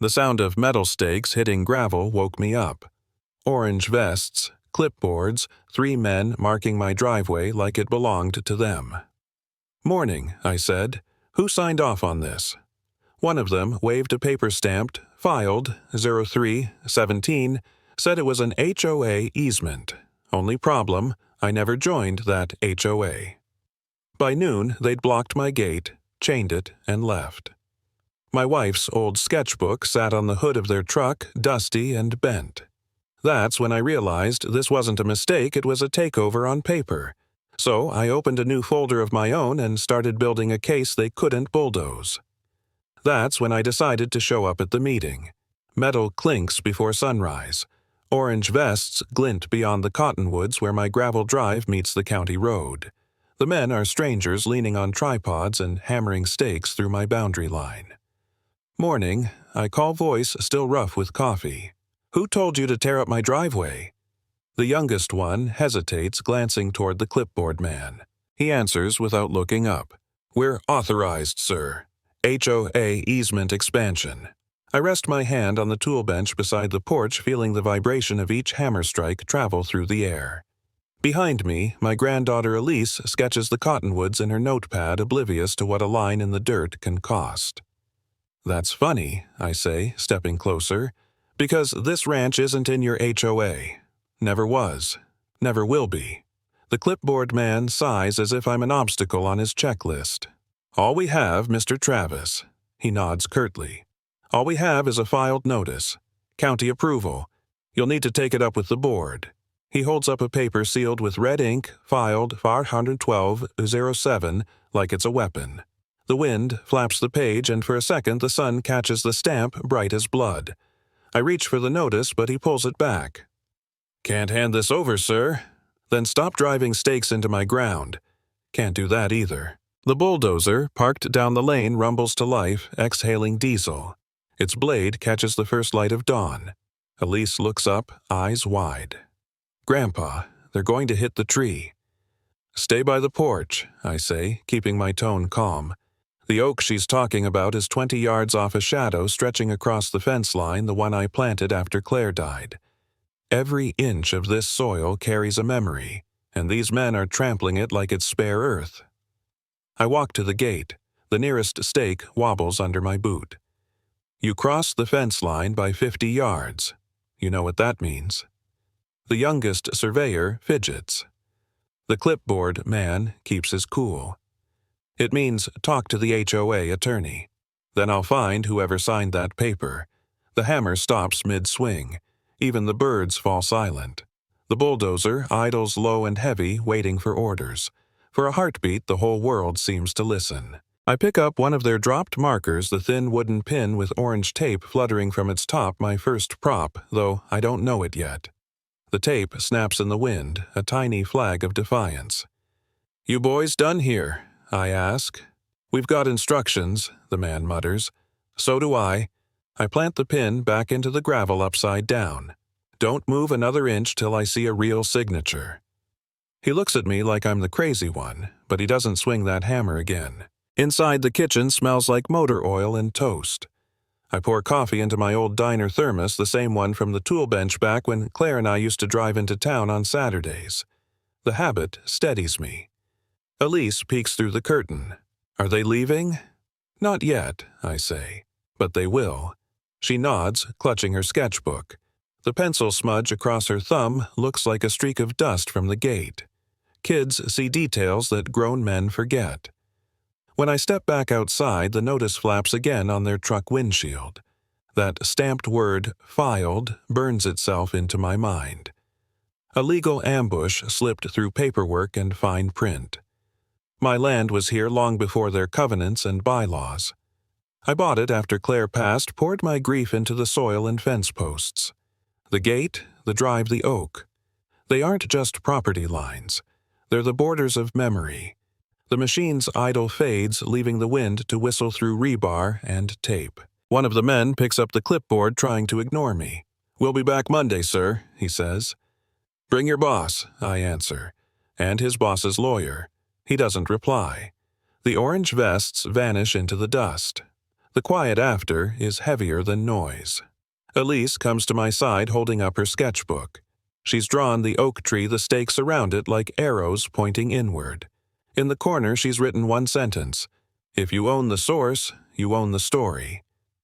The sound of metal stakes hitting gravel woke me up. Orange vests, clipboards, 3 men marking my driveway like it belonged to them. "Morning," I said. "Who signed off on this?" One of them waved a paper stamped, filed, 03-17, said it was an HOA easement. Only problem, I never joined that HOA. By noon, they'd blocked my gate, chained it, and left. My wife's old sketchbook sat on the hood of their truck, dusty and bent. That's when I realized this wasn't a mistake, it was a takeover on paper. So I opened a new folder of my own and started building a case they couldn't bulldoze. That's when I decided to show up at the meeting. Metal clinks before sunrise. Orange vests glint beyond the cottonwoods where my gravel drive meets the county road. The men are strangers leaning on tripods and hammering stakes through my boundary line. "Morning," I call, voice still rough with coffee. "Who told you to tear up my driveway?" The youngest one hesitates, glancing toward the clipboard man. He answers without looking up. "We're authorized, sir. HOA easement expansion." I rest my hand on the tool bench beside the porch, feeling the vibration of each hammer strike travel through the air. Behind me, my granddaughter Elise sketches the cottonwoods in her notepad, oblivious to what a line in the dirt can cost. "That's funny," I say, stepping closer, "because this ranch isn't in your HOA. Never was. Never will be." The clipboard man sighs as if I'm an obstacle on his checklist. "All we have, Mr. Travis." He nods curtly. "All we have is a filed notice. County approval. You'll need to take it up with the board." He holds up a paper sealed with red ink, filed 512-07, like it's a weapon. The wind flaps the page, and for a second the sun catches the stamp bright as blood. I reach for the notice, but he pulls it back. "Can't hand this over, sir." "Then stop driving stakes into my ground." "Can't do that either." The bulldozer, parked down the lane, rumbles to life, exhaling diesel. Its blade catches the first light of dawn. Elise looks up, eyes wide. "Grandpa, they're going to hit the tree." "Stay by the porch," I say, keeping my tone calm. The oak she's talking about is 20 yards off a shadow stretching across the fence line, the one I planted after Claire died. Every inch of this soil carries a memory, and these men are trampling it like it's spare earth. I walk to the gate. The nearest stake wobbles under my boot. "You cross the fence line by 50 yards. You know what that means." The youngest surveyor fidgets. The clipboard man keeps his cool. "It means talk to the HOA attorney. Then I'll find whoever signed that paper." The hammer stops mid-swing. Even the birds fall silent. The bulldozer idles low and heavy, waiting for orders. For a heartbeat, the whole world seems to listen. I pick up one of their dropped markers, the thin wooden pin with orange tape fluttering from its top, my first prop, though I don't know it yet. The tape snaps in the wind, a tiny flag of defiance. "You boys done here?" I ask. "We've got instructions," the man mutters. "So do I." I plant the pin back into the gravel upside down. "Don't move another inch till I see a real signature." He looks at me like I'm the crazy one, but he doesn't swing that hammer again. Inside, the kitchen smells like motor oil and toast. I pour coffee into my old diner thermos, the same one from the tool bench back when Claire and I used to drive into town on Saturdays. The habit steadies me. Elise peeks through the curtain. "Are they leaving?" "Not yet," I say, "but they will." She nods, clutching her sketchbook. The pencil smudge across her thumb looks like a streak of dust from the gate. Kids see details that grown men forget. When I step back outside, the notice flaps again on their truck windshield. That stamped word, filed, burns itself into my mind. A legal ambush slipped through paperwork and fine print. My land was here long before their covenants and bylaws. I bought it after Claire passed, poured my grief into the soil and fence posts. The gate, the drive, the oak. They aren't just property lines. They're the borders of memory. The machine's idle fades, leaving the wind to whistle through rebar and tape. One of the men picks up the clipboard, trying to ignore me. "We'll be back Monday, sir," he says. "Bring your boss," I answer, and his boss's lawyer. He doesn't reply. The orange vests vanish into the dust. The quiet after is heavier than noise. Elise comes to my side holding up her sketchbook. She's drawn the oak tree, the stakes around it like arrows pointing inward. In the corner she's written one sentence: "If you own the source, you own the story."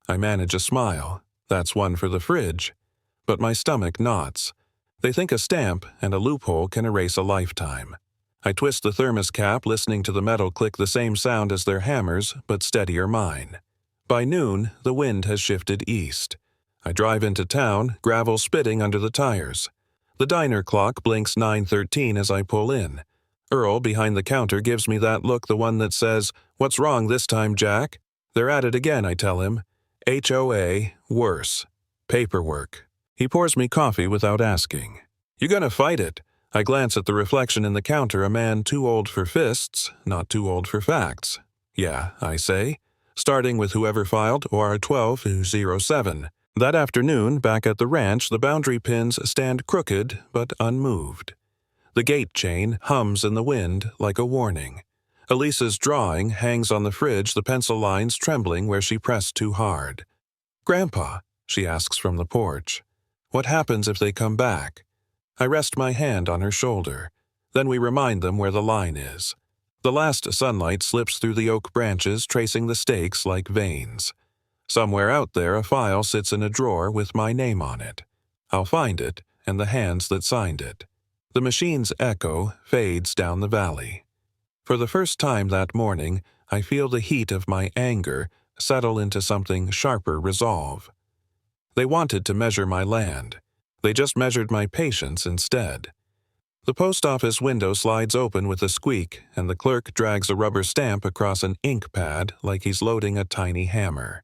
I manage a smile. That's one for the fridge. But my stomach knots. They think a stamp and a loophole can erase a lifetime. I twist the thermos cap, listening to the metal click the same sound as their hammers, but steadier mine. By noon, the wind has shifted east. I drive into town, gravel spitting under the tires. The diner clock blinks 9:13 as I pull in. Earl behind the counter gives me that look, the one that says, "What's wrong this time, Jack?" "They're at it again," I tell him. HOA, worse. Paperwork. He pours me coffee without asking. "You gonna fight it?" I glance at the reflection in the counter, a man too old for fists, not too old for facts. "Yeah," I say, starting with whoever filed OR 12-07. That afternoon, back at the ranch, the boundary pins stand crooked but unmoved. The gate chain hums in the wind like a warning. Elisa's drawing hangs on the fridge, the pencil lines trembling where she pressed too hard. "Grandpa," she asks from the porch, "what happens if they come back?" I rest my hand on her shoulder. Then we remind them where the line is. The last sunlight slips through the oak branches, tracing the stakes like veins. Somewhere out there, a file sits in a drawer with my name on it. I'll find it, and the hands that signed it. The machine's echo fades down the valley. For the first time that morning, I feel the heat of my anger settle into something sharper resolve. They wanted to measure my land. They just measured my patience instead. The post office window slides open with a squeak, and the clerk drags a rubber stamp across an ink pad like he's loading a tiny hammer.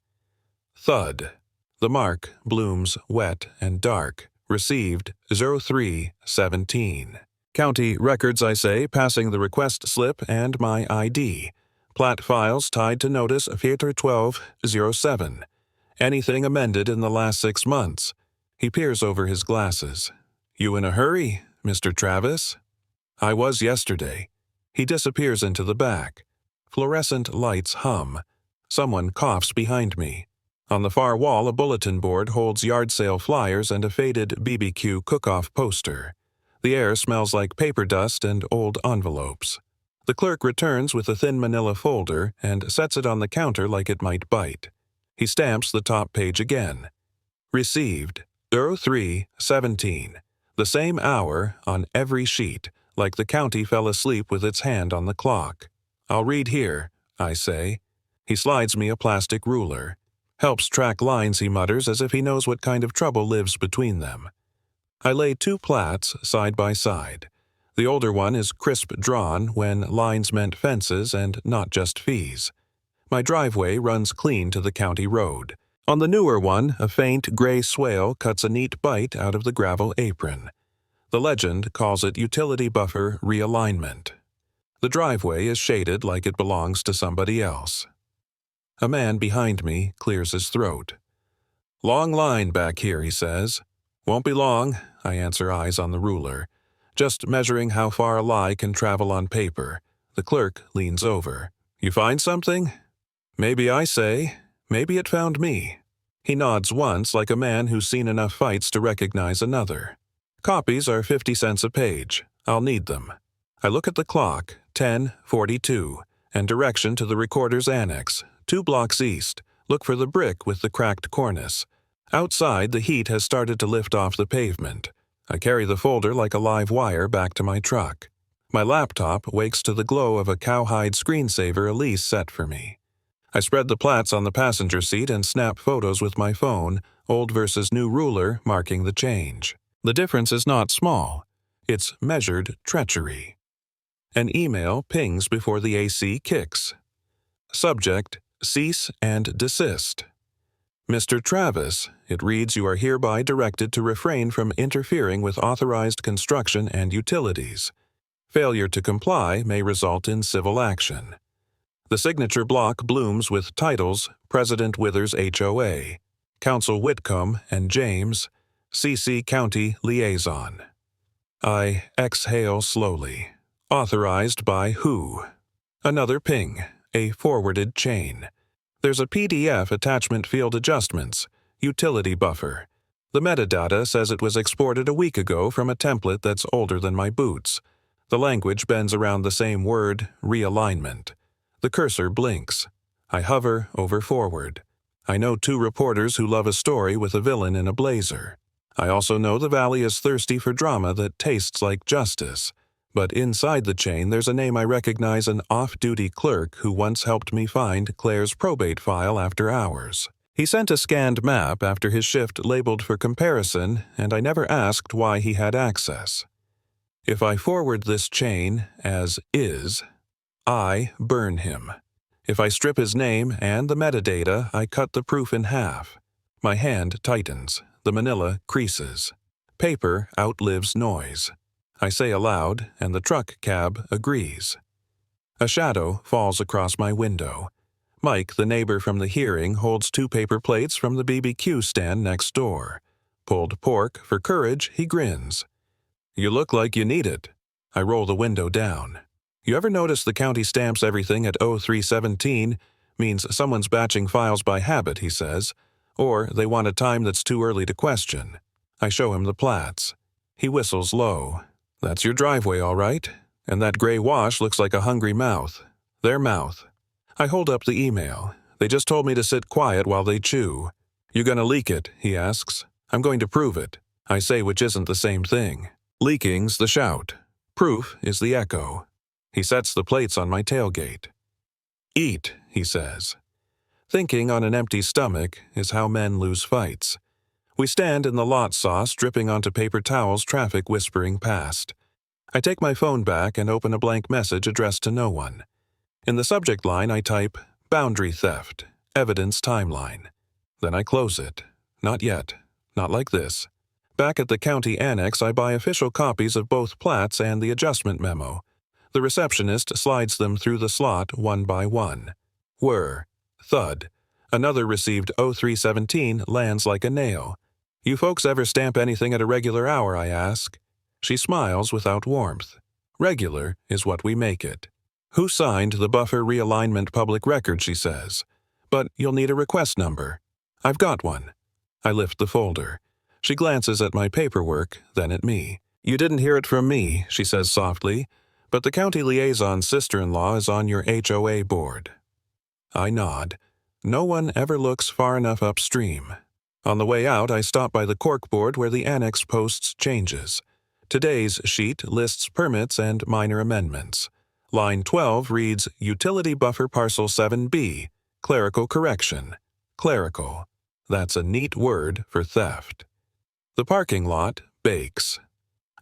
Thud. The mark blooms wet and dark. Received 03-17. County records, I say, passing the request slip and my ID. Plat files tied to notice Theater 12-07. Anything amended in the last 6 months. He peers over his glasses. "You in a hurry, Mr. Travis?" "I was yesterday." He disappears into the back. Fluorescent lights hum. Someone coughs behind me. On the far wall, a bulletin board holds yard sale flyers and a faded BBQ cook-off poster. The air smells like paper dust and old envelopes. The clerk returns with a thin manila folder and sets it on the counter like it might bite. He stamps the top page again. Received 03-17. The same hour on every sheet, like the county fell asleep with its hand on the clock. "I'll read here," I say. He slides me a plastic ruler. "Helps track lines," he mutters, as if he knows what kind of trouble lives between them. I lay 2 plats side by side. The older one is crisp drawn when lines meant fences and not just fees. My driveway runs clean to the county road. On the newer one, a faint gray swale cuts a neat bite out of the gravel apron. The legend calls it utility buffer realignment. The driveway is shaded like it belongs to somebody else. A man behind me clears his throat. "Long line back here," he says. "Won't be long," I answer, eyes on the ruler. Just measuring how far a lie can travel on paper. The clerk leans over. "You find something?" "Maybe," I say. "Maybe it found me." He nods once, like a man who's seen enough fights to recognize another. "Copies are 50 cents a page. I'll need them." I look at the clock, 10:42, and direction to the recorder's annex, 2 blocks east. Look for the brick with the cracked cornice. Outside, the heat has started to lift off the pavement. I carry the folder like a live wire back to my truck. My laptop wakes to the glow of a cowhide screensaver Elise set for me. I spread the plats on the passenger seat and snap photos with my phone, old versus new ruler marking the change. The difference is not small. It's measured treachery. An email pings before the AC kicks. Subject: cease and desist. Mr. Travis, it reads, you are hereby directed to refrain from interfering with authorized construction and utilities. Failure to comply may result in civil action. The signature block blooms with titles: President Withers HOA, Council Whitcomb and James, CC County Liaison. I exhale slowly. Authorized by who? Another ping, a forwarded chain. There's a PDF attachment field adjustments, utility buffer. The metadata says it was exported a week ago from a template that's older than my boots. The language bends around the same word, realignment. The cursor blinks. I hover over forward. I know 2 reporters who love a story with a villain in a blazer. I also know the Valley is thirsty for drama that tastes like justice. But inside the chain there's a name I recognize, an off-duty clerk who once helped me find Claire's probate file after hours. He sent a scanned map after his shift labeled for comparison, and I never asked why he had access. If I forward this chain as is, I burn him. If I strip his name and the metadata, I cut the proof in half. My hand tightens. The manila creases. Paper outlives noise. I say aloud, and the truck cab agrees. A shadow falls across my window. Mike, the neighbor from the hearing, holds 2 paper plates from the BBQ stand next door. Pulled pork for courage, he grins. You look like you need it. I roll the window down. You ever notice the county stamps everything at 0317? Means someone's batching files by habit, he says. Or they want a time that's too early to question. I show him the plats. He whistles low. That's your driveway, all right. And that gray wash looks like a hungry mouth. Their mouth. I hold up the email. They just told me to sit quiet while they chew. You gonna leak it, he asks. I'm going to prove it. I say, which isn't the same thing. Leaking's the shout. Proof is the echo. He sets the plates on my tailgate. Eat, he says. Thinking on an empty stomach is how men lose fights. We stand in the lot sauce dripping onto paper towels, traffic whispering past. I take my phone back and open a blank message addressed to no one. In the subject line I type, boundary theft, evidence timeline. Then I close it. Not yet. Not like this. Back at the county annex I buy official copies of both plats and the adjustment memo. The receptionist slides them through the slot one by one. Whir. Thud. Another received 0317 lands like a nail. You folks ever stamp anything at a regular hour, I ask. She smiles without warmth. Regular is what we make it. Who signed the buffer realignment public record, she says. But you'll need a request number. I've got one. I lift the folder. She glances at my paperwork, then at me. You didn't hear it from me, she says softly, but the county liaison's sister-in-law is on your HOA board. I nod. No one ever looks far enough upstream. On the way out, I stop by the corkboard where the annex posts changes. Today's sheet lists permits and minor amendments. Line 12 reads Utility Buffer Parcel 7B, Clerical Correction. Clerical. That's a neat word for theft. The parking lot bakes.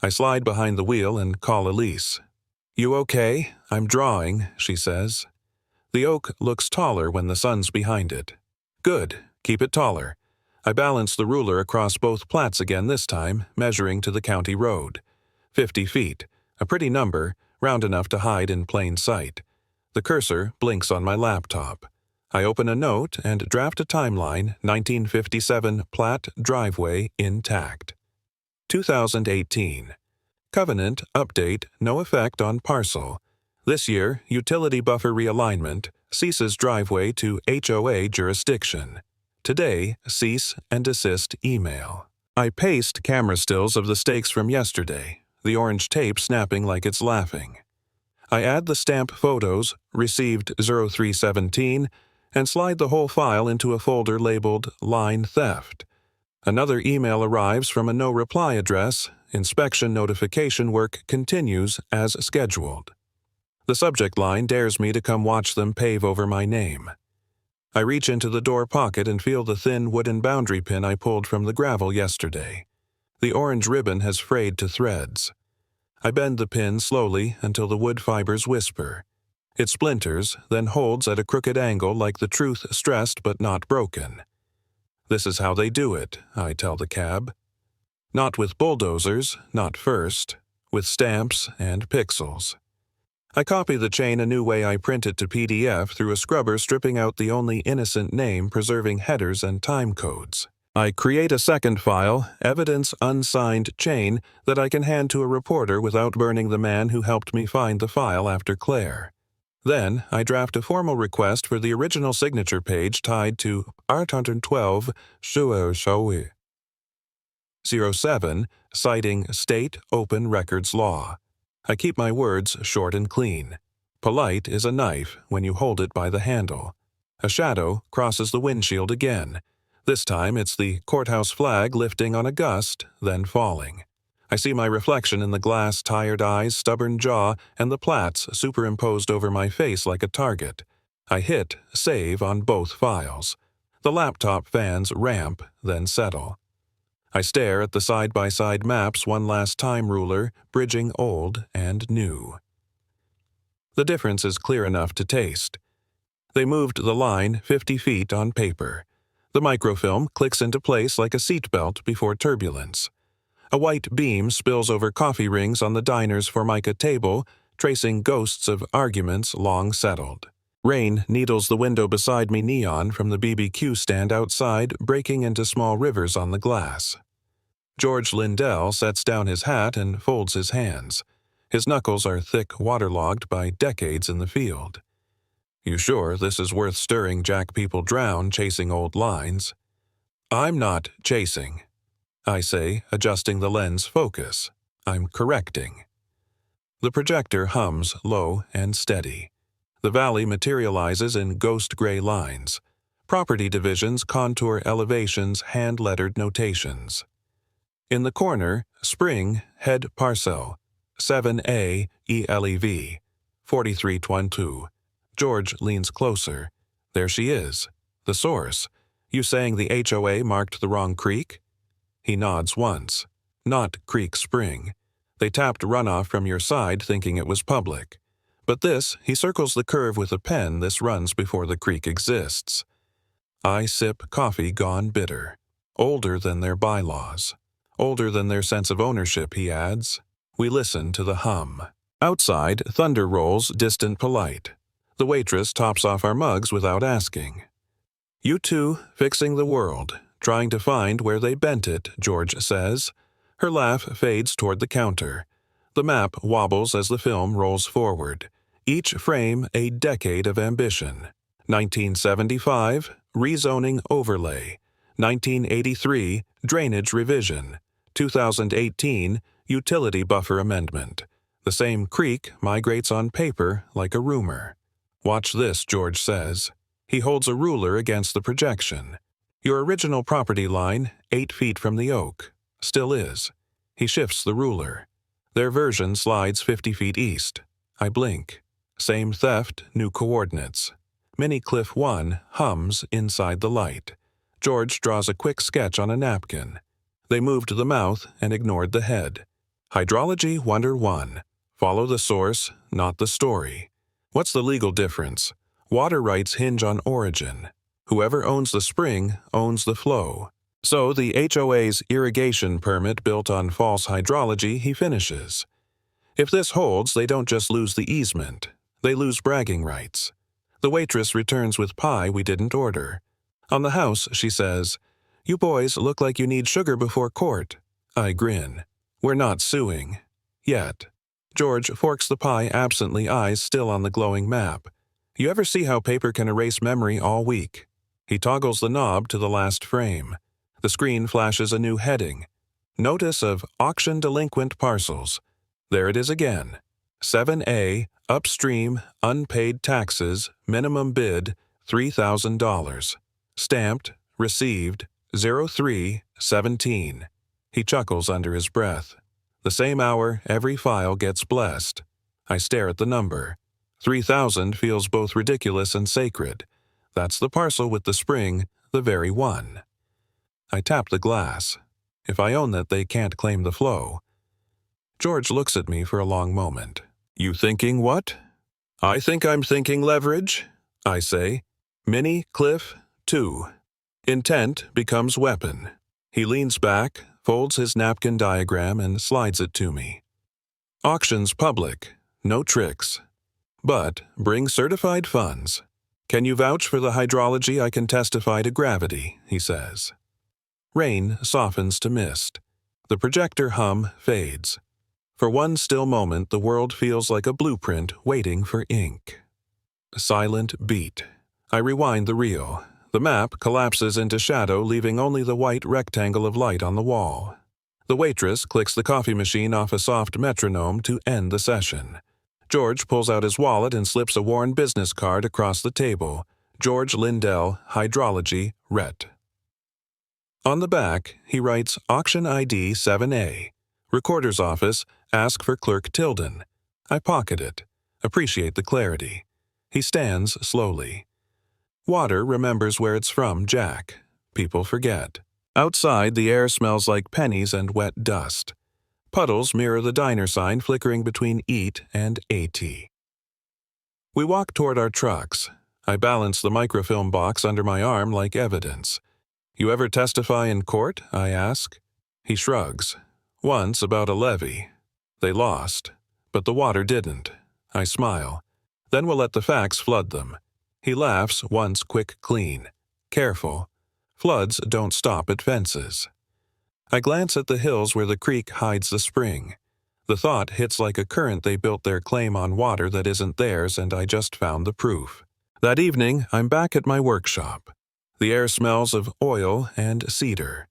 I slide behind the wheel and call Elise. You okay? I'm drawing, she says. The oak looks taller when the sun's behind it. Good. Keep it taller. I balance the ruler across both plats again this time, measuring to the county road. 50 feet. A pretty number, round enough to hide in plain sight. The cursor blinks on my laptop. I open a note and draft a timeline, 1957 plat driveway intact. 2018. Covenant update, no effect on parcel. This year, utility buffer realignment, ceases driveway to HOA jurisdiction. Today, cease and desist email. I paste camera stills of the stakes from yesterday, the orange tape snapping like it's laughing. I add the stamp photos, received 0317, and slide the whole file into a folder labeled Line Theft. Another email arrives from a no-reply address. Inspection notification work continues as scheduled. The subject line dares me to come watch them pave over my name. I reach into the door pocket and feel the thin wooden boundary pin I pulled from the gravel yesterday. The orange ribbon has frayed to threads. I bend the pin slowly until the wood fibers whisper. It splinters, then holds at a crooked angle like the truth stressed but not broken. This is how they do it, I tell the cab. Not with bulldozers, not first, with stamps and pixels. I copy the chain a new way I print it to PDF through a scrubber stripping out the only innocent name, preserving headers and time codes. I create a second file, evidence unsigned chain, that I can hand to a reporter without burning the man who helped me find the file after Claire. Then I draft a formal request for the original signature page tied to 812 HOA 07, citing State Open Records Law. I keep my words short and clean. Polite is a knife when you hold it by the handle. A shadow crosses the windshield again. This time it's the courthouse flag lifting on a gust, then falling. I see my reflection in the glass, tired eyes, stubborn jaw, and the plaits superimposed over my face like a target. I hit save on both files. The laptop fans ramp, then settle. I stare at the side-by-side maps, one last time ruler, bridging old and new. The difference is clear enough to taste. They moved the line 50 feet on paper. The microfilm clicks into place like a seatbelt before turbulence. A white beam spills over coffee rings on the diner's formica table, tracing ghosts of arguments long settled. Rain needles the window beside me neon from the BBQ stand outside, breaking into small rivers on the glass. George Lindell sets down his hat and folds his hands. His knuckles are thick, waterlogged by decades in the field. You sure this is worth stirring Jack people drown chasing old lines? I'm not chasing, I say, adjusting the lens focus. I'm correcting. The projector hums low and steady. The valley materializes in ghost gray lines. Property divisions contour elevations, hand-lettered notations. In the corner, Spring, Head Parcel, 7A ELEV, 4322. George leans closer. There she is. The source. You saying the HOA marked the wrong creek? He nods once. Not Creek Spring. They tapped runoff from your side thinking it was public. But this, he circles the curve with a pen, this runs before the creek exists. I sip coffee gone bitter. Older than their bylaws. Older than their sense of ownership, he adds. We listen to the hum. Outside, thunder rolls, distant polite. The waitress tops off our mugs without asking. You two, fixing the world, trying to find where they bent it, George says. Her laugh fades toward the counter. The map wobbles as the film rolls forward. Each frame a decade of ambition. 1975, rezoning overlay. 1983, drainage revision. 2018, utility buffer amendment. The same creek migrates on paper like a rumor. Watch this, George says. He holds a ruler against the projection. Your original property line, 8 feet from the oak. Still is. He shifts the ruler. Their version slides 50 feet east. I blink. Same theft, new coordinates. Mini Cliff 1 hums inside the light. George draws a quick sketch on a napkin. They moved the mouth and ignored the head. Hydrology Wonder 1. Follow the source, not the story. What's the legal difference? Water rights hinge on origin. Whoever owns the spring owns the flow. So the HOA's irrigation permit built on false hydrology he finishes. If this holds, they don't just lose the easement. They lose bragging rights. The waitress returns with pie we didn't order. On the house, she says, "You boys look like you need sugar before court." I grin. We're not suing. Yet. George forks the pie absently, eyes still on the glowing map. You ever see how paper can erase memory all week? He toggles the knob to the last frame. The screen flashes a new heading. Notice of auction delinquent parcels. There it is again. 7A, upstream, unpaid taxes, minimum bid, $3,000. Stamped, received, 03/17. He chuckles under his breath. The same hour, every file gets blessed. I stare at the number. 3,000 feels both ridiculous and sacred. That's the parcel with the spring, the very one. I tap the glass. If I own that, they can't claim the flow. George looks at me for a long moment. You thinking what? I think I'm thinking leverage, I say. Mini Cliff 2. Intent becomes weapon. He leans back, folds his napkin diagram, and slides it to me. Auction's public. No tricks. But bring certified funds. Can you vouch for the hydrology? I can testify to gravity, he says. Rain softens to mist. The projector hum fades. For one still moment, the world feels like a blueprint waiting for ink. Silent beat. I rewind the reel. The map collapses into shadow, leaving only the white rectangle of light on the wall. The waitress clicks the coffee machine off a soft metronome to end the session. George pulls out his wallet and slips a worn business card across the table. George Lindell, Hydrology, Ret. On the back, he writes Auction ID 7A. Recorder's Office, ask for Clerk Tilden. I pocket it. Appreciate the clarity. He stands slowly. Water remembers where it's from, Jack. People forget. Outside, the air smells like pennies and wet dust. Puddles mirror the diner sign flickering between EAT and AT. We walk toward our trucks. I balance the microfilm box under my arm like evidence. You ever testify in court? I ask. He shrugs. Once about a levy. They lost, but the water didn't. I smile. Then we'll let the facts flood them. He laughs once quick clean. Careful. Floods don't stop at fences. I glance at the hills where the creek hides the spring. The thought hits like a current they built their claim on water that isn't theirs, and I just found the proof. That evening, I'm back at my workshop. The air smells of oil and cedar.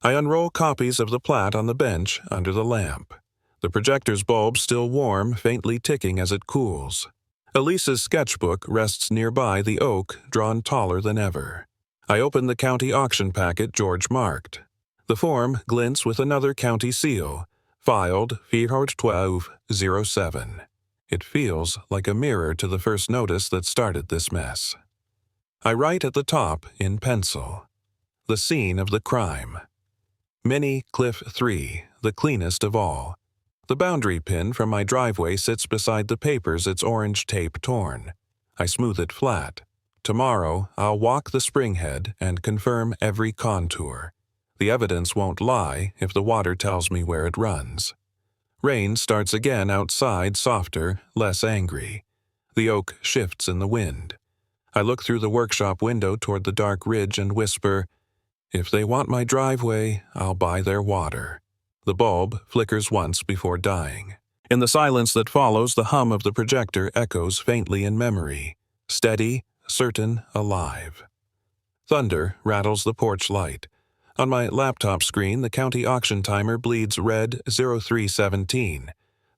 I unroll copies of the plat on the bench under the lamp. The projector's bulb still warm, faintly ticking as it cools. Elise's sketchbook rests nearby the oak, drawn taller than ever. I open the county auction packet George marked. The form glints with another county seal, filed 4/12/07. It feels like a mirror to the first notice that started this mess. I write at the top in pencil. The scene of the crime. Mini Cliff 3, the cleanest of all. The boundary pin from my driveway sits beside the papers, its orange tape torn. I smooth it flat. Tomorrow, I'll walk the springhead and confirm every contour. The evidence won't lie if the water tells me where it runs. Rain starts again outside, softer, less angry. The oak shifts in the wind. I look through the workshop window toward the dark ridge and whisper, if they want my driveway, I'll buy their water. The bulb flickers once before dying. In the silence that follows, the hum of the projector echoes faintly in memory. Steady, certain, alive. Thunder rattles the porch light. On my laptop screen, the county auction timer bleeds red 0317.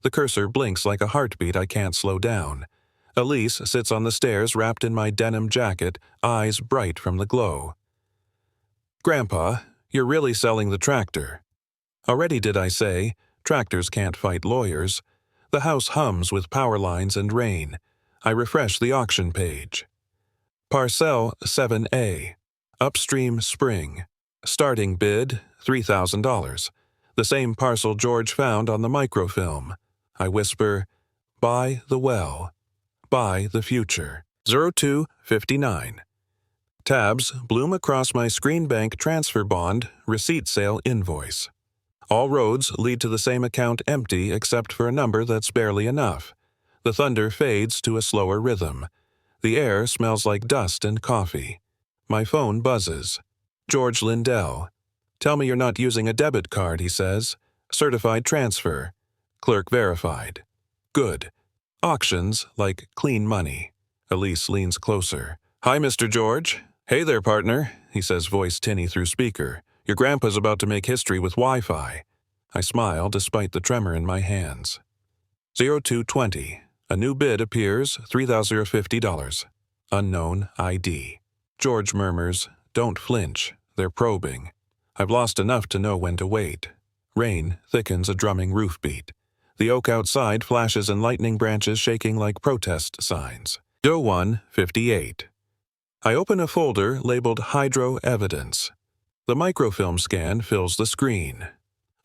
The cursor blinks like a heartbeat I can't slow down. Elise sits on the stairs wrapped in my denim jacket, eyes bright from the glow. Grandpa, you're really selling the tractor. Already did I say, tractors can't fight lawyers. The house hums with power lines and rain. I refresh the auction page. Parcel 7A. Upstream Spring. Starting bid, $3,000. The same parcel George found on the microfilm. I whisper, buy the well. Buy the future. 0259. Tabs bloom across my screen bank transfer bond, receipt sale invoice. All roads lead to the same account empty except for a number that's barely enough. The thunder fades to a slower rhythm. The air smells like dust and coffee. My phone buzzes. George Lindell. Tell me you're not using a debit card, he says. Certified transfer. Clerk verified. Good. Auctions like clean money. Elise leans closer. Hi, Mr. George. Hey there, partner, he says, voice tinny through speaker. Your grandpa's about to make history with Wi-Fi. I smile despite the tremor in my hands. 0220. A new bid appears, $3,050. Unknown ID. George murmurs, don't flinch. They're probing. I've lost enough to know when to wait. Rain thickens a drumming roof beat. The oak outside flashes in lightning branches shaking like protest signs. Doe 158. I open a folder labeled Hydro Evidence. The microfilm scan fills the screen.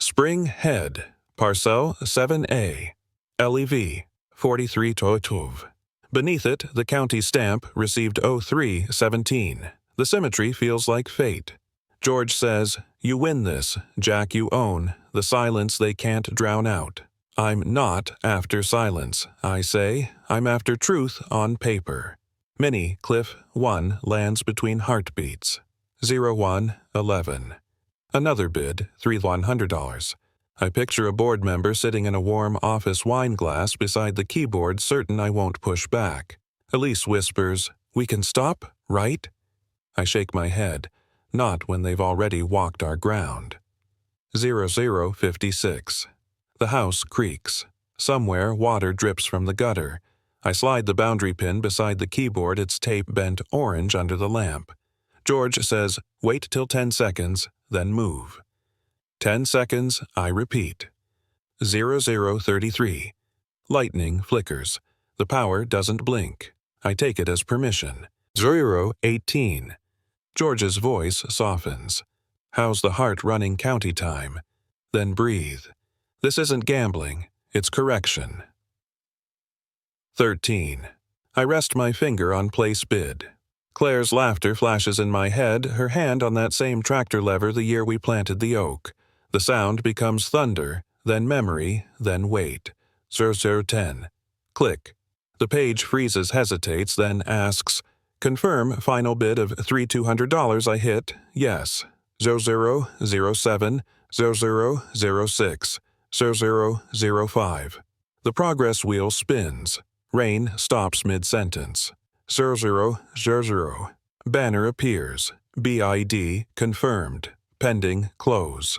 Spring Head, Parcel 7A, LEV 43/12. Beneath it, the county stamp received 0317. The symmetry feels like fate. George says, you win this, Jack, you own, the silence they can't drown out. I'm not after silence, I say. I'm after truth on paper. Mini Cliff 1 lands between heartbeats. 0111. Another bid, $3,100. I picture a board member sitting in a warm office wine glass beside the keyboard, certain I won't push back. Elise whispers, "We can stop, right?" I shake my head. Not when they've already walked our ground. 0056. The house creaks. Somewhere, water drips from the gutter. I slide the boundary pin beside the keyboard, its tape bent orange under the lamp. George says, "Wait till 10 seconds, then move." 10 seconds, I repeat. 0033. Lightning flickers. The power doesn't blink. I take it as permission. 0018. George's voice softens. "How's the heart-running county time?" Then breathe. This isn't gambling, it's correction. 13. I rest my finger on place bid. Claire's laughter flashes in my head, her hand on that same tractor lever the year we planted the oak. The sound becomes thunder, then memory, then wait. 0010. Click. The page freezes, hesitates, then asks, "Confirm final bid of $3,200." I hit yes. 0007, 0006, 0005. The progress wheel spins. Rain stops mid-sentence. 0000. Banner appears. BID confirmed. Pending close.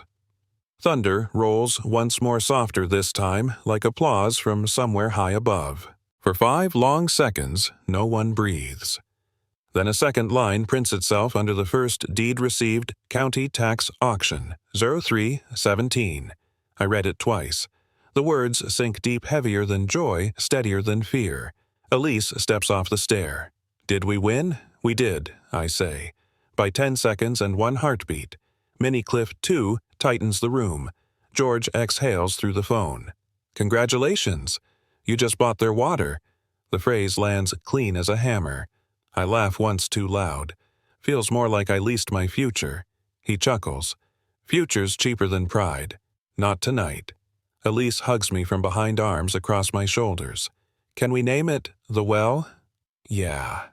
Thunder rolls once more, softer this time, like applause from somewhere high above. For 5 long seconds, no one breathes. Then a second line prints itself under the first deed received, county tax auction, 0317. I read it twice. The words sink deep, heavier than joy, steadier than fear. Elise steps off the stair. "Did we win?" "We did," I say. By 10 seconds and 1 heartbeat. Minnie Cliff 2 tightens the room. George exhales through the phone. "Congratulations! You just bought their water." The phrase lands clean as a hammer. I laugh once too loud. Feels more like I leased my future. He chuckles. "Future's cheaper than pride. Not tonight." Elise hugs me from behind, arms across my shoulders. "Can we name it The Well?" "Yeah."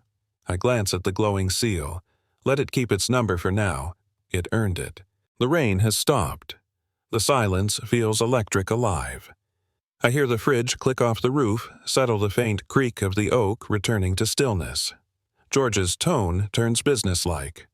I glance at the glowing seal. Let it keep its number for now. It earned it. The rain has stopped. The silence feels electric alive. I hear the fridge click off the roof, settle the faint creak of the oak, returning to stillness. George's tone turns businesslike.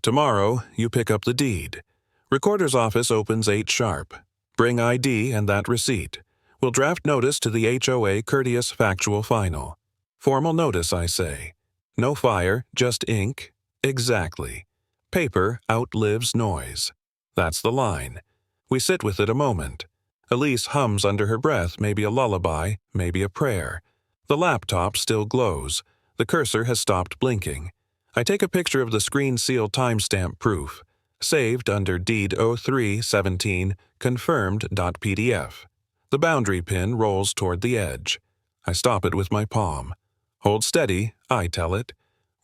"Tomorrow, you pick up the deed. Recorder's office opens 8 sharp. Bring ID and that receipt. We'll draft notice to the HOA, courteous, factual, final." "Formal notice," I say. "No fire, just ink." "Exactly. Paper outlives noise." That's the line. We sit with it a moment. Elise hums under her breath, maybe a lullaby, maybe a prayer. The laptop still glows. The cursor has stopped blinking. I take a picture of the screen seal timestamp proof. Saved under Deed 0317, confirmed.pdf. The boundary pin rolls toward the edge. I stop it with my palm. "Hold steady," I tell it.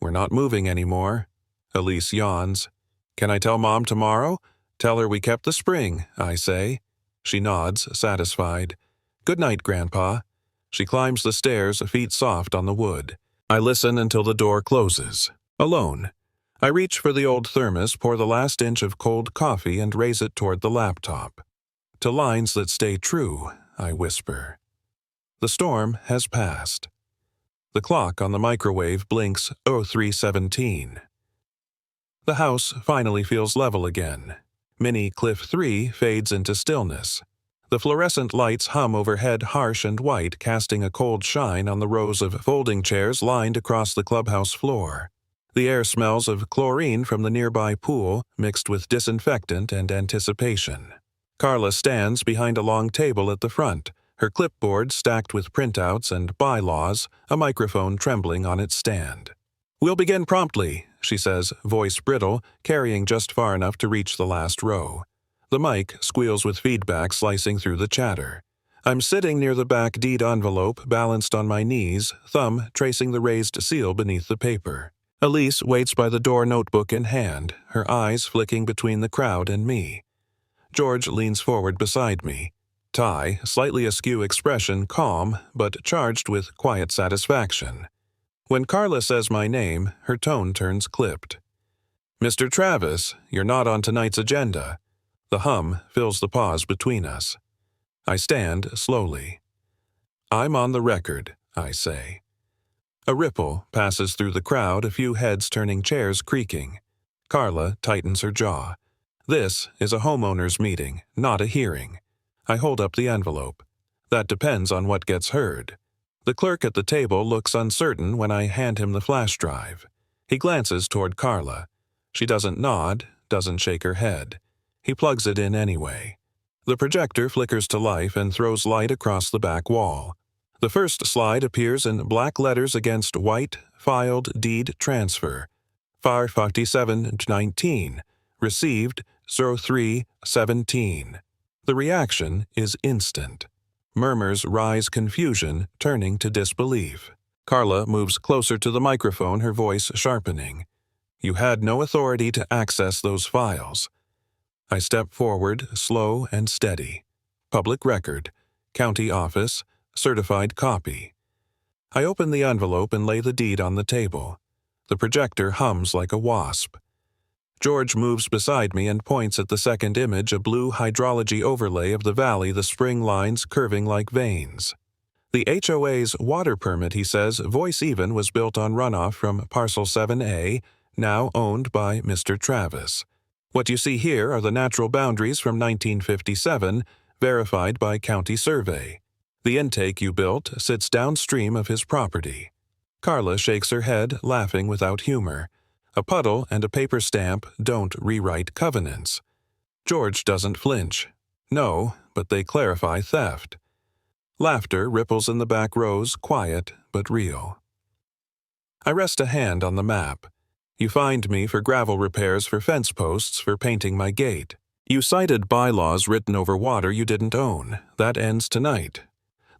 "We're not moving anymore." Elise yawns. "Can I tell Mom tomorrow?" "Tell her we kept the spring," I say. She nods, satisfied. "Good night, Grandpa." She climbs the stairs, feet soft on the wood. I listen until the door closes. Alone. I reach for the old thermos, pour the last inch of cold coffee, and raise it toward the laptop. "To lines that stay true," I whisper. The storm has passed. The clock on the microwave blinks 0317. The house finally feels level again. Minnie Cliff 3 fades into stillness. The fluorescent lights hum overhead, harsh and white, casting a cold shine on the rows of folding chairs lined across the clubhouse floor. The air smells of chlorine from the nearby pool, mixed with disinfectant and anticipation. Carla stands behind a long table at the front, her clipboard stacked with printouts and bylaws, a microphone trembling on its stand. "We'll begin promptly," she says, voice brittle, carrying just far enough to reach the last row. The mic squeals with feedback slicing through the chatter. I'm sitting near the back deed envelope, balanced on my knees, thumb tracing the raised seal beneath the paper. Elise waits by the door, notebook in hand, her eyes flicking between the crowd and me. George leans forward beside me. Tie, slightly askew expression, calm, but charged with quiet satisfaction. When Carla says my name, her tone turns clipped. "Mr. Travis, you're not on tonight's agenda." The hum fills the pause between us. I stand slowly. "I'm on the record," I say. A ripple passes through the crowd, a few heads turning, chairs creaking. Carla tightens her jaw. This is a homeowners meeting, not a hearing. I hold up the envelope. That depends on what gets heard. The clerk at the table looks uncertain when I hand him the flash drive. He glances toward Carla. She doesn't nod, doesn't shake her head. He plugs it in anyway. The projector flickers to life and throws light across the back wall. The first slide appears in black letters against white, filed deed transfer. 55719, received 0317. The reaction is instant. Murmurs rise, confusion turning to disbelief. Carla moves closer to the microphone, her voice sharpening. You had no authority to access those files. I step forward, slow and steady. Public record, county office, certified copy. I open the envelope and lay the deed on the table. The projector hums like a wasp. George moves beside me and points at the second image, a blue hydrology overlay of the valley, the spring lines curving like veins. The HOA's water permit, he says, voice even was built on runoff from Parcel 7A, now owned by Mr. Travis. What you see here are the natural boundaries from 1957, verified by county survey. The intake you built sits downstream of his property. Carla shakes her head, laughing without humor. A puddle and a paper stamp don't rewrite covenants. George doesn't flinch. No, but they clarify theft. Laughter ripples in the back rows, quiet but real. I rest a hand on the map. You fined me for gravel repairs, for fence posts, for painting my gate. You cited bylaws written over water you didn't own. That ends tonight.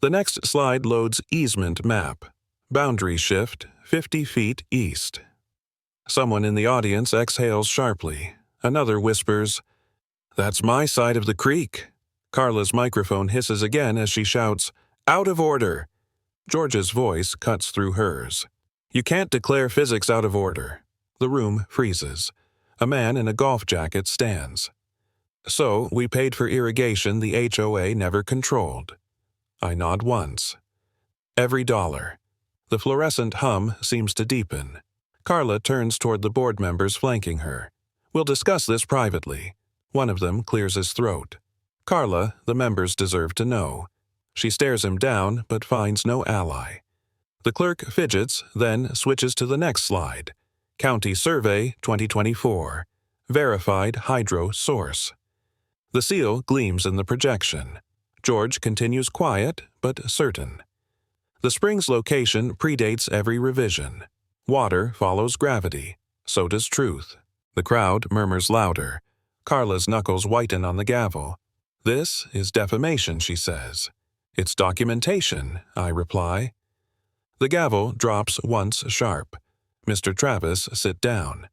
The next slide loads easement map. Boundary shift 50 feet east. Someone in the audience exhales sharply. Another whispers, "That's my side of the creek." Carla's microphone hisses again as she shouts, "Out of order!" George's voice cuts through hers. "You can't declare physics out of order." The room freezes. A man in a golf jacket stands. "So, we paid for irrigation the HOA never controlled." I nod once. Every dollar. The fluorescent hum seems to deepen. Carla turns toward the board members flanking her. "We'll discuss this privately." One of them clears his throat. "Carla, the members deserve to know." She stares him down, but finds no ally. The clerk fidgets, then switches to the next slide. County Survey 2024. Verified hydro source. The seal gleams in the projection. George continues quiet, but certain. The spring's location predates every revision. Water follows gravity. So does truth. The crowd murmurs louder. Carla's knuckles whiten on the gavel. "This is defamation," she says. "It's documentation," I reply. The gavel drops once sharp. Mr. Travis, sit down.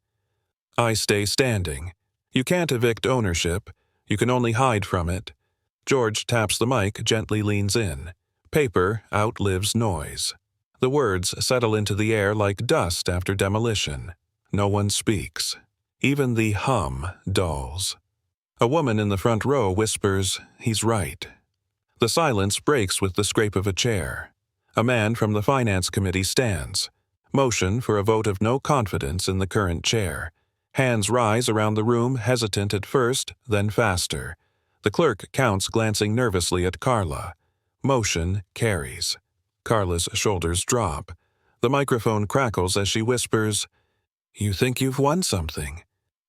I stay standing. You can't evict ownership. You can only hide from it. George taps the mic, gently leans in. Paper outlives noise. The words settle into the air like dust after demolition. No one speaks. Even the hum dulls. A woman in the front row whispers, "He's right." The silence breaks with the scrape of a chair. A man from the finance committee stands. Motion for a vote of no confidence in the current chair. Hands rise around the room, hesitant at first, then faster. The clerk counts, glancing nervously at Carla. Motion carries. Carla's shoulders drop. The microphone crackles as she whispers, "You think you've won something."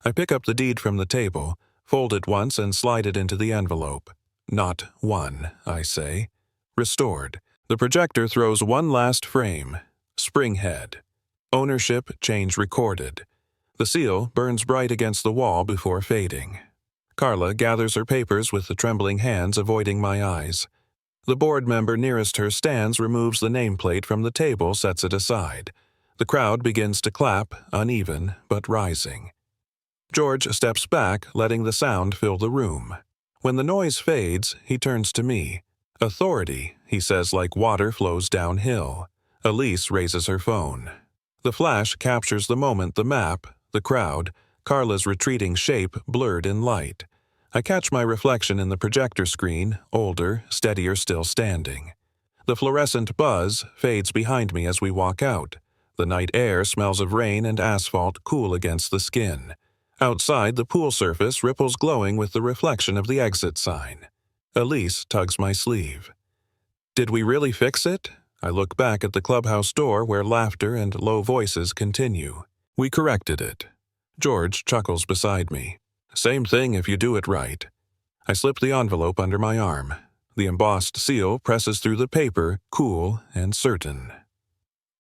I pick up the deed from the table, fold it once and slide it into the envelope. "Not won," I say. Restored. The projector throws one last frame. Springhead. Ownership change recorded. The seal burns bright against the wall before fading. Carla gathers her papers with the trembling hands, avoiding my eyes. The board member nearest her stands, removes the nameplate from the table, sets it aside. The crowd begins to clap, uneven but rising. George steps back, letting the sound fill the room. When the noise fades, he turns to me. "Authority," he says, like water flows downhill. Elise raises her phone. The flash captures the moment, the map, the crowd, Carla's retreating shape blurred in light. I catch my reflection in the projector screen, older, steadier, still standing. The fluorescent buzz fades behind me as we walk out. The night air smells of rain and asphalt cool against the skin. Outside, the pool surface ripples glowing with the reflection of the exit sign. Elise tugs my sleeve. Did we really fix it? I look back at the clubhouse door where laughter and low voices continue. We corrected it. George chuckles beside me. Same thing if you do it right. I slip the envelope under my arm. The embossed seal presses through the paper, cool and certain.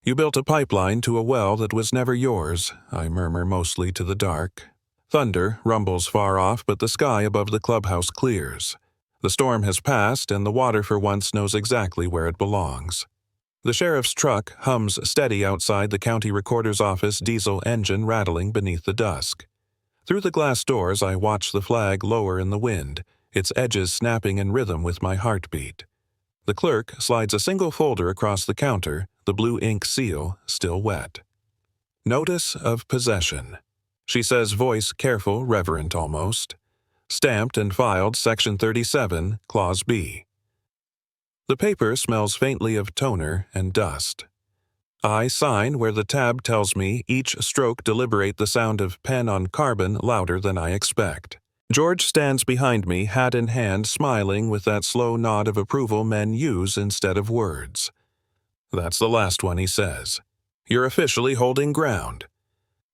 You built a pipeline to a well that was never yours, I murmur mostly to the dark. Thunder rumbles far off, but the sky above the clubhouse clears. The storm has passed, and the water for once knows exactly where it belongs. The sheriff's truck hums steady outside the county recorder's office, diesel engine rattling beneath the dusk. Through the glass doors I watch the flag lower in the wind, its edges snapping in rhythm with my heartbeat. The clerk slides a single folder across the counter, the blue ink seal still wet. Notice of possession. She says, voice careful, reverent almost. Stamped and filed Section 37, Clause B. The paper smells faintly of toner and dust. I sign where the tab tells me each stroke deliberate the sound of pen on carbon louder than I expect. George stands behind me, hat in hand, smiling with that slow nod of approval men use instead of words. That's the last one, he says. You're officially holding ground.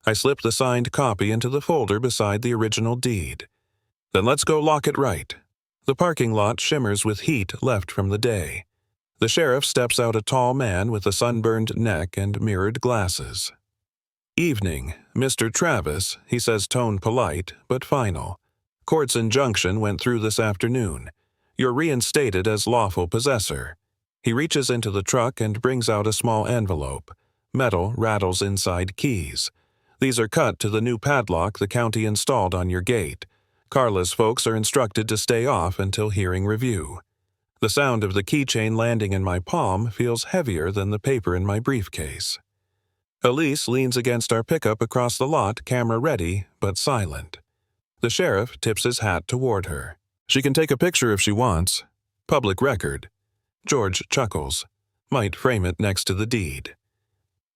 I slip the signed copy into the folder beside the original deed. Then let's go lock it right. The parking lot shimmers with heat left from the day. The sheriff steps out, a tall man with a sunburned neck and mirrored glasses. Evening, Mr. Travis, he says, tone polite but final. Court's injunction went through this afternoon. You're reinstated as lawful possessor. He reaches into the truck and brings out a small envelope. Metal rattles inside keys. These are cut to the new padlock the county installed on your gate. Carla's folks are instructed to stay off until hearing review. The sound of the keychain landing in my palm feels heavier than the paper in my briefcase. Elise leans against our pickup across the lot, camera ready, but silent. The sheriff tips his hat toward her. She can take a picture if she wants. Public record. George chuckles. Might frame it next to the deed.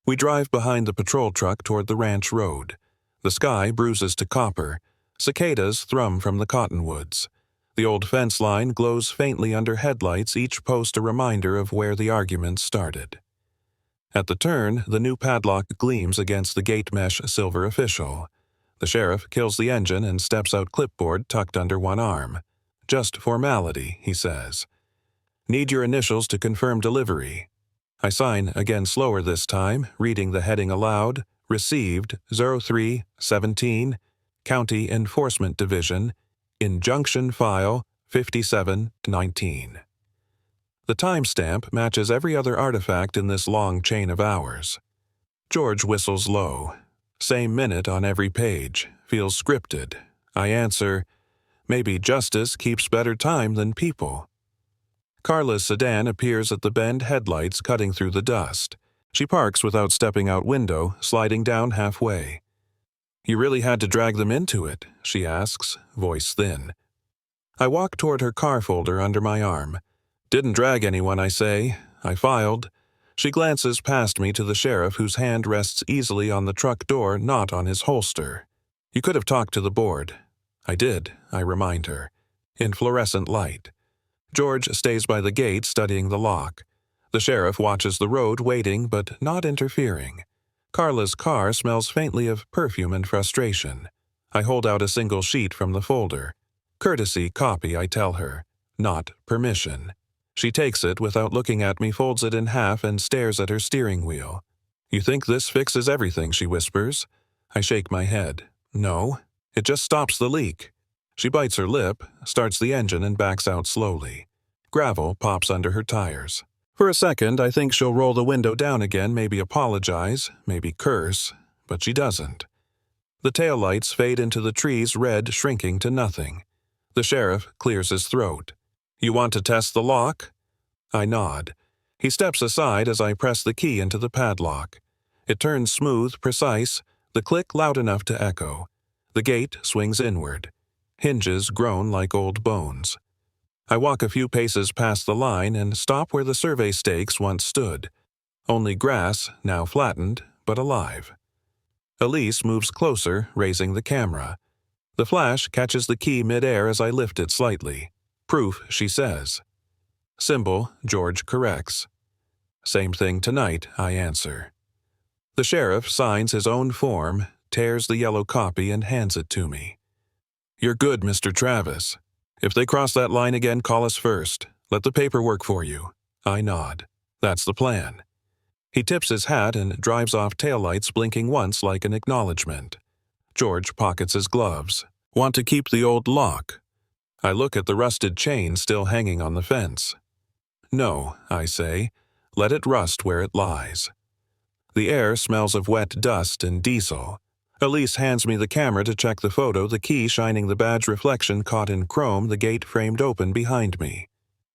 We drive behind the patrol truck toward the ranch road. The sky bruises to copper. Cicadas thrum from the cottonwoods. The old fence line glows faintly under headlights, each post a reminder of where the argument started. At the turn, the new padlock gleams against the gate mesh silver official. The sheriff kills the engine and steps out, clipboard tucked under one arm. Just formality, he says. Need your initials to confirm delivery. I sign again slower this time, reading the heading aloud. Received 03-17, County Enforcement Division, Injunction File 57-19. The timestamp matches every other artifact in this long chain of hours. George whistles low. Same minute on every page. Feels scripted. I answer, maybe justice keeps better time than people. Carla's sedan appears at the bend, headlights cutting through the dust. She parks without stepping out window, sliding down halfway. You really had to drag them into it, she asks, voice thin. I walk toward her car folder under my arm. Didn't drag anyone, I say. I filed. She glances past me to the sheriff, whose hand rests easily on the truck door, not on his holster. You could have talked to the board. I did, I remind her. In fluorescent light. George stays by the gate, studying the lock. The sheriff watches the road, waiting but not interfering. Carla's car smells faintly of perfume and frustration. I hold out a single sheet from the folder. Courtesy copy, I tell her. Not permission. She takes it without looking at me, folds it in half, and stares at her steering wheel. You think this fixes everything, she whispers. I shake my head. No, it just stops the leak. She bites her lip, starts the engine, and backs out slowly. Gravel pops under her tires. For a second, I think she'll roll the window down again, maybe apologize, maybe curse, but she doesn't. The taillights fade into the trees, red shrinking to nothing. The sheriff clears his throat. You want to test the lock? I nod. He steps aside as I press the key into the padlock. It turns smooth, precise, the click loud enough to echo. The gate swings inward. Hinges groan like old bones. I walk a few paces past the line and stop where the survey stakes once stood. Only grass, now flattened, but alive. Elise moves closer, raising the camera. The flash catches the key mid-air as I lift it slightly. Proof, she says. Symbol, George corrects. Same thing tonight, I answer. The sheriff signs his own form, tears the yellow copy and hands it to me. You're good, Mr. Travis. If they cross that line again, call us first. Let the paper work for you. I nod. That's the plan. He tips his hat and drives off taillights blinking once like an acknowledgement. George pockets his gloves. Want to keep the old lock? I look at the rusted chain still hanging on the fence. No, I say. Let it rust where it lies. The air smells of wet dust and diesel. Elise hands me the camera to check the photo, the key shining the badge reflection caught in chrome, the gate framed open behind me.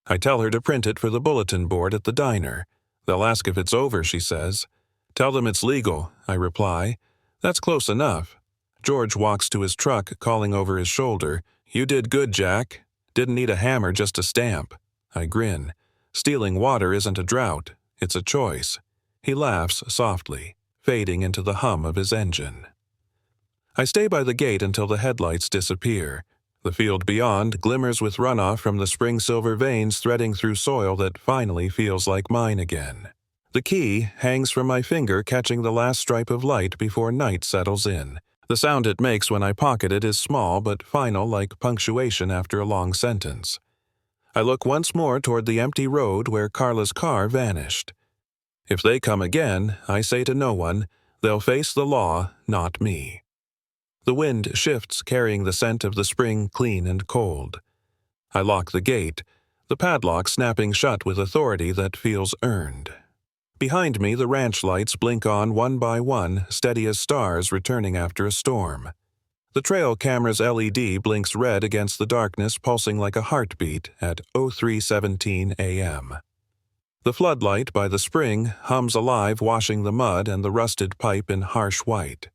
I tell her to print it for the bulletin board at the diner. They'll ask if it's over, she says. Tell them it's legal, I reply. That's close enough. George walks to his truck, calling over his shoulder. You did good, Jack. Didn't need a hammer, just a stamp. I grin. Stealing water isn't a drought. It's a choice. He laughs softly, fading into the hum of his engine. I stay by the gate until the headlights disappear. The field beyond glimmers with runoff from the spring silver veins threading through soil that finally feels like mine again. The key hangs from my finger, catching the last stripe of light before night settles in. The sound it makes when I pocket it is small but final, like punctuation after a long sentence. I look once more toward the empty road where Carla's car vanished. If they come again, I say to no one, they'll face the law, not me. The wind shifts, carrying the scent of the spring clean and cold. I lock the gate, the padlock snapping shut with authority that feels earned. Behind me, the ranch lights blink on one by one, steady as stars returning after a storm. The trail camera's LED blinks red against the darkness, pulsing like a heartbeat at 03:17 a.m. The floodlight by the spring hums alive, washing the mud and the rusted pipe in harsh white.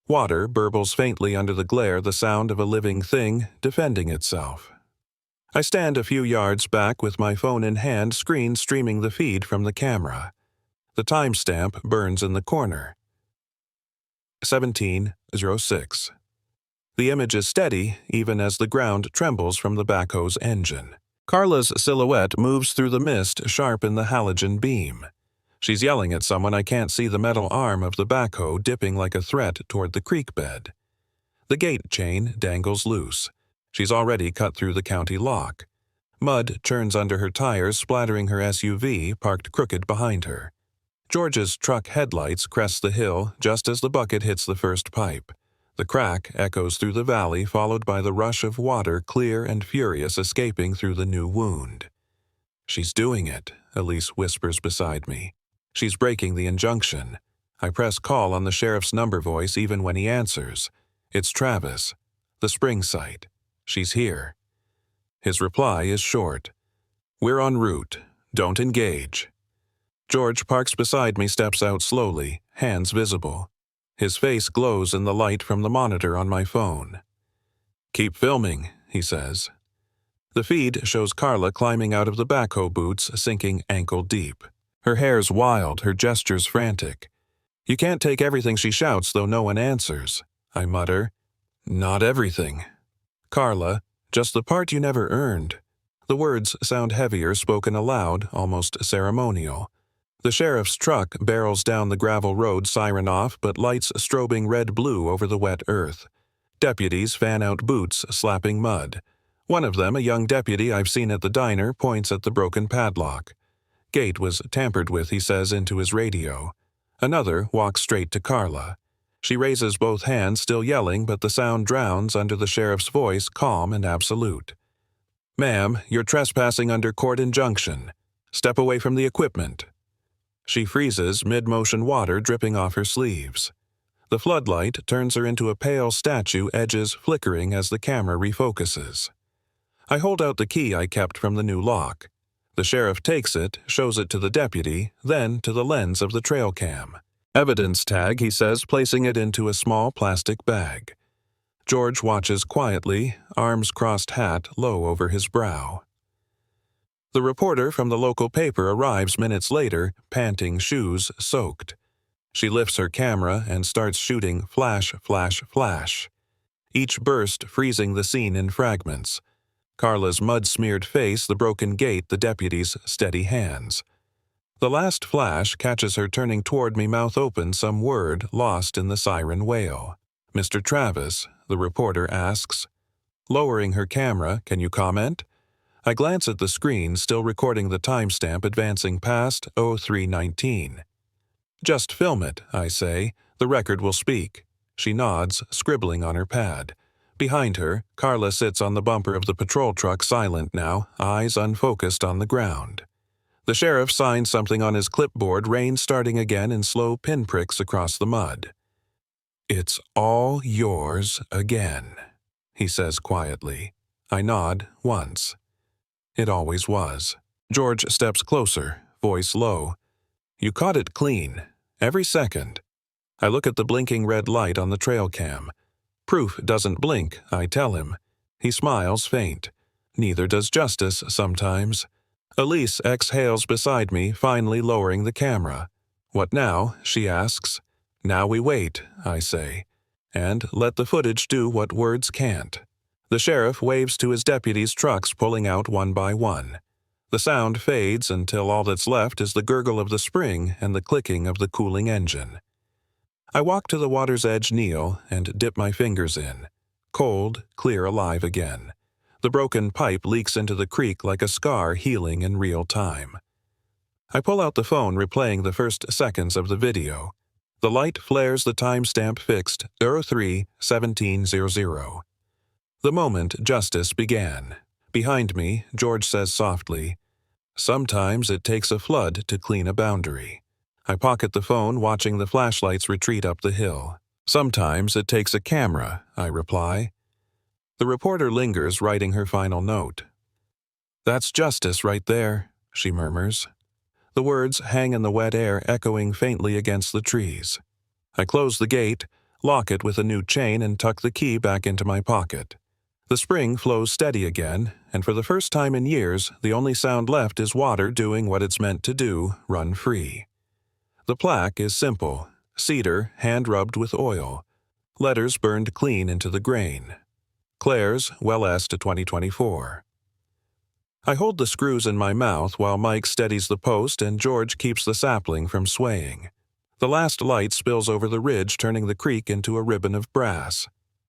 Water burbles faintly under the glare, the sound of a living thing defending itself. I stand a few yards back with my phone in hand, screen streaming the feed from the camera. The timestamp burns in the corner. 17:06. The image is steady, even as the ground trembles from the backhoe's engine. Carla's silhouette moves through the mist, sharp in the halogen beam. She's yelling at someone. I can't see the metal arm of the backhoe dipping like a threat toward the creek bed. The gate chain dangles loose. She's already cut through the county lock. Mud churns under her tires, splattering her SUV parked crooked behind her. George's truck headlights crest the hill just as the bucket hits the first pipe. The crack echoes through the valley, followed by the rush of water, clear and furious, escaping through the new wound. She's doing it, Elise whispers beside me. She's breaking the injunction. I press call on the sheriff's number voice even when he answers. It's Travis, the spring site. She's here. His reply is short. We're en route. Don't engage. George parks beside me, steps out slowly, hands visible. His face glows in the light from the monitor on my phone. Keep filming, he says. The feed shows Carla climbing out of the backhoe boots, sinking ankle deep. Her hair's wild, her gestures frantic. You can't take everything she shouts, though no one answers. I mutter. Not everything. Carla, just the part you never earned. The words sound heavier, spoken aloud, almost ceremonial. The sheriff's truck barrels down the gravel road, siren off, but lights strobing red-blue over the wet earth. Deputies fan out boots, slapping mud. One of them, a young deputy I've seen at the diner, points at the broken padlock. Gate was tampered with, he says into his radio. Another walks straight to Carla. She raises both hands, still yelling, but the sound drowns under the sheriff's voice, calm and absolute. Ma'am, you're trespassing under court injunction. Step away from the equipment. She freezes, mid-motion, water dripping off her sleeves. The floodlight turns her into a pale statue, edges flickering as the camera refocuses. I hold out the key I kept from the new lock. The sheriff takes it, shows it to the deputy, then to the lens of the trail cam. Evidence tag, he says, placing it into a small plastic bag. George watches quietly, arms crossed, hat low over his brow. The reporter from the local paper arrives minutes later, panting, shoes soaked. She lifts her camera and starts shooting flash, flash, flash, each burst freezing the scene in fragments. Carla's mud-smeared face, the broken gate, the deputy's steady hands. The last flash catches her turning toward me, mouth open, some word lost in the siren wail. "Mr. Travis," the reporter asks. Lowering her camera, "Can you comment?" I glance at the screen, still recording the timestamp advancing past 03:19. "Just film it," I say. "The record will speak." She nods, scribbling on her pad. Behind her, Carla sits on the bumper of the patrol truck, silent now, eyes unfocused on the ground. The sheriff signs something on his clipboard, rain starting again in slow pinpricks across the mud. "It's all yours again," he says quietly. I nod once. It always was. George steps closer, voice low. "You caught it clean. Every second." I look at the blinking red light on the trail cam. "Proof doesn't blink," I tell him. He smiles faint. Neither does justice sometimes. Elise exhales beside me, finally lowering the camera. "What now?" she asks. "Now we wait," I say, "and let the footage do what words can't." The sheriff waves to his deputies' trucks pulling out one by one. The sound fades until all that's left is the gurgle of the spring and the clicking of the cooling engine. I walk to the water's edge, kneel, and dip my fingers in. Cold, clear, alive again. The broken pipe leaks into the creek like a scar healing in real time. I pull out the phone, replaying the first seconds of the video. The light flares, the timestamp fixed, 03:17:00. The moment justice began. Behind me, George says softly, "Sometimes it takes a flood to clean a boundary." I pocket the phone, watching the flashlights retreat up the hill. "Sometimes it takes a camera," I reply. The reporter lingers, writing her final note. "That's justice right there," she murmurs. The words hang in the wet air, echoing faintly against the trees. I close the gate, lock it with a new chain, and tuck the key back into my pocket. The spring flows steady again, and for the first time in years, the only sound left is water doing what it's meant to do, run free. The plaque is simple, cedar hand-rubbed with oil, letters burned clean into the grain. Claire's, Wellest 2024. I hold the screws in my mouth while Mike steadies the post and George keeps the sapling from swaying. The last light spills over the ridge, turning the creek into a ribbon of brass.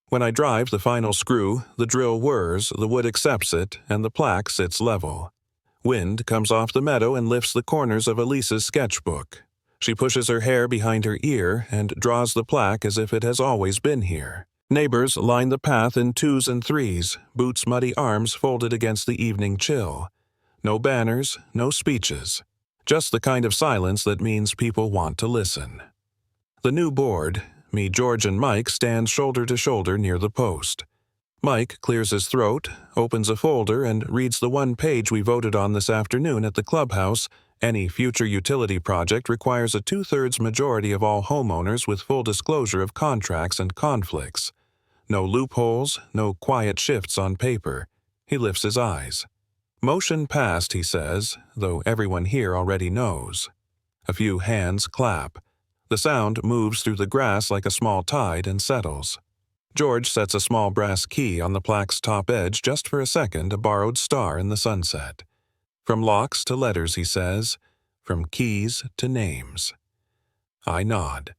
When I drive the final screw, the drill whirs, the wood accepts it, and the plaque sits level. Wind comes off the meadow and lifts the corners of Elise's sketchbook. She pushes her hair behind her ear and draws the plaque as if it has always been here. Neighbors line the path in twos and threes, Boots' muddy arms folded against the evening chill. No banners, no speeches. Just the kind of silence that means people want to listen. The new board, me, George, and Mike, stand shoulder to shoulder near the post. Mike clears his throat, opens a folder, and reads the one page we voted on this afternoon at the clubhouse. Any future utility project requires a 2/3 majority of all homeowners with full disclosure of contracts and conflicts. No loopholes, no quiet shifts on paper. He lifts his eyes. "Motion passed," he says, though everyone here already knows. A few hands clap. The sound moves through the grass like a small tide and settles. George sets a small brass key on the plaque's top edge just for a second, a borrowed star in the sunset. "From locks to letters," he says. "From keys to names." I nod.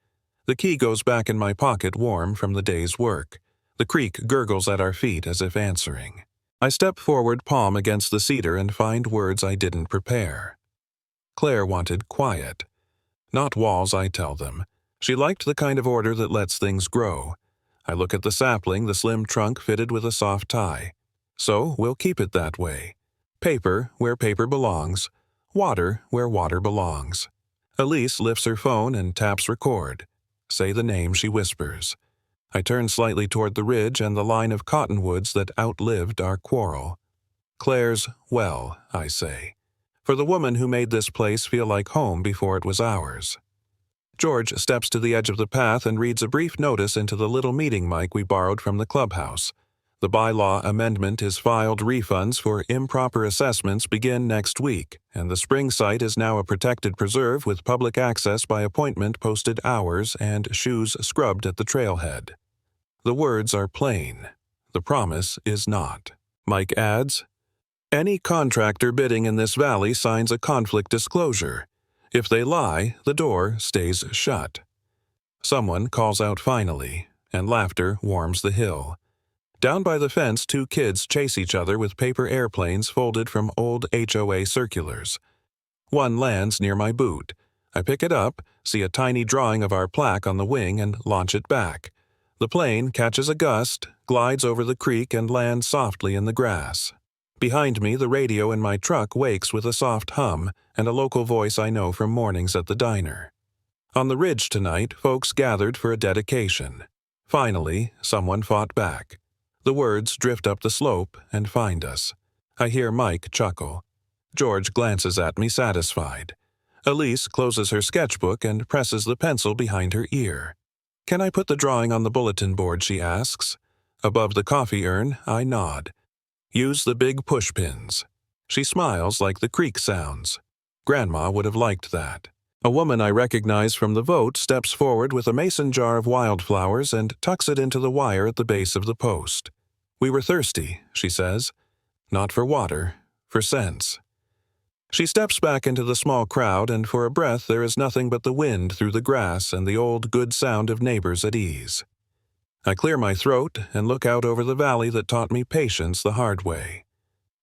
The key goes back in my pocket, warm from the day's work. The creek gurgles at our feet as if answering. I step forward, palm against the cedar, and find words I didn't prepare. Claire wanted quiet. Not walls, I tell them. She liked the kind of order that lets things grow. I look at the sapling, the slim trunk fitted with a soft tie. So we'll keep it that way. Paper where paper belongs. Water where water belongs. Elise lifts her phone and taps record. "Say the name," she whispers. I turn slightly toward the ridge and the line of cottonwoods that outlived our quarrel. "Claire's well," I say. "For the woman who made this place feel like home before it was ours." George steps to the edge of the path and reads a brief notice into the little meeting mic we borrowed from the clubhouse. The bylaw amendment is filed. Refunds for improper assessments begin next week, and the spring site is now a protected preserve with public access by appointment, posted hours, and shoes scrubbed at the trailhead. The words are plain. The promise is not. Mike adds, any contractor bidding in this valley signs a conflict disclosure. If they lie, the door stays shut. Someone calls out finally, and laughter warms the hill. Down by the fence, two kids chase each other with paper airplanes folded from old HOA circulars. One lands near my boot. I pick it up, see a tiny drawing of our plaque on the wing, and launch it back. The plane catches a gust, glides over the creek, and lands softly in the grass. Behind me, the radio in my truck wakes with a soft hum and a local voice I know from mornings at the diner. On the ridge tonight, folks gathered for a dedication. Finally, someone fought back. The words drift up the slope and find us. I hear Mike chuckle. George glances at me satisfied. Elise closes her sketchbook and presses the pencil behind her ear. Can I put the drawing on the bulletin board, she asks. Above the coffee urn, I nod. Use the big push pins. She smiles like the creek sounds. Grandma would have liked that. A woman I recognize from the vote steps forward with a mason jar of wildflowers and tucks it into the wire at the base of the post. We were thirsty, she says. Not for water, for sense. She steps back into the small crowd, and for a breath there is nothing but the wind through the grass and the old good sound of neighbors at ease. I clear my throat and look out over the valley that taught me patience the hard way.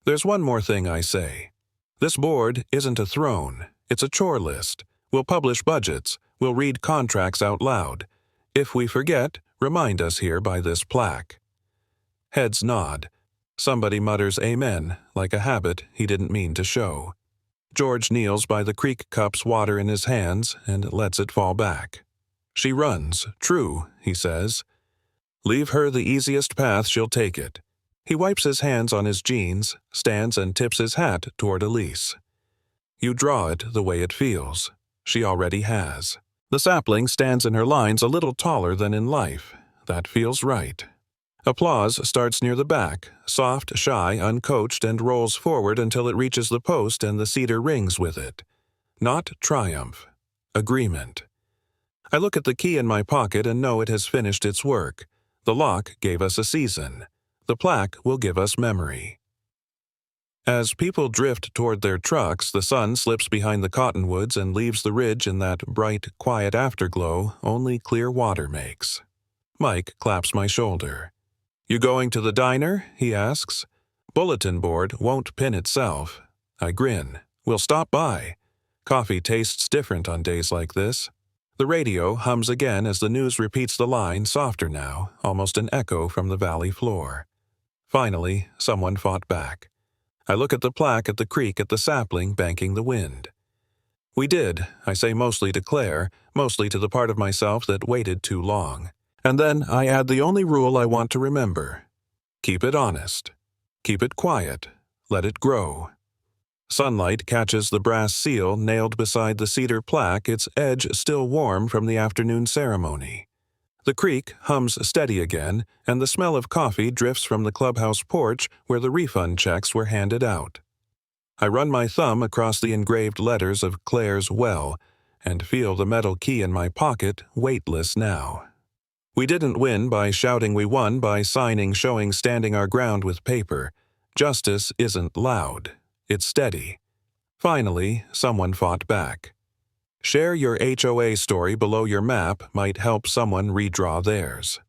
There's one more thing I say. This board isn't a throne, it's a chore list. We'll publish budgets, we'll read contracts out loud. If we forget, remind us here by this plaque. Heads nod. Somebody mutters amen, like a habit he didn't mean to show. George kneels by the creek cup's water in his hands and lets it fall back. She runs, true, he says. Leave her the easiest path, she'll take it. He wipes his hands on his jeans, stands and tips his hat toward Elise. You draw it the way it feels. She already has. The sapling stands in her lines a little taller than in life. That feels right. Applause starts near the back, soft, shy, uncoached, and rolls forward until it reaches the post and the cedar rings with it. Not triumph. Agreement. I look at the key in my pocket and know it has finished its work. The lock gave us a season. The plaque will give us memory. As people drift toward their trucks, the sun slips behind the cottonwoods and leaves the ridge in that bright, quiet afterglow only clear water makes. Mike claps my shoulder. You going to the diner? He asks. Bulletin board won't pin itself. I grin. We'll stop by. Coffee tastes different on days like this. The radio hums again as the news repeats the line, softer now, almost an echo from the valley floor. Finally, someone fought back. I look at the plaque at the creek at the sapling banking the wind. We did, I say mostly to Claire, mostly to the part of myself that waited too long. And then I add the only rule I want to remember. Keep it honest. Keep it quiet. Let it grow. Sunlight catches the brass seal nailed beside the cedar plaque, its edge still warm from the afternoon ceremony. The creek hums steady again, and the smell of coffee drifts from the clubhouse porch where the refund checks were handed out. I run my thumb across the engraved letters of Claire's well, and feel the metal key in my pocket weightless now. We didn't win by shouting, we won by signing, showing, standing our ground with paper. Justice isn't loud, it's steady. Finally, someone fought back. Share your HOA story below your map might help someone redraw theirs.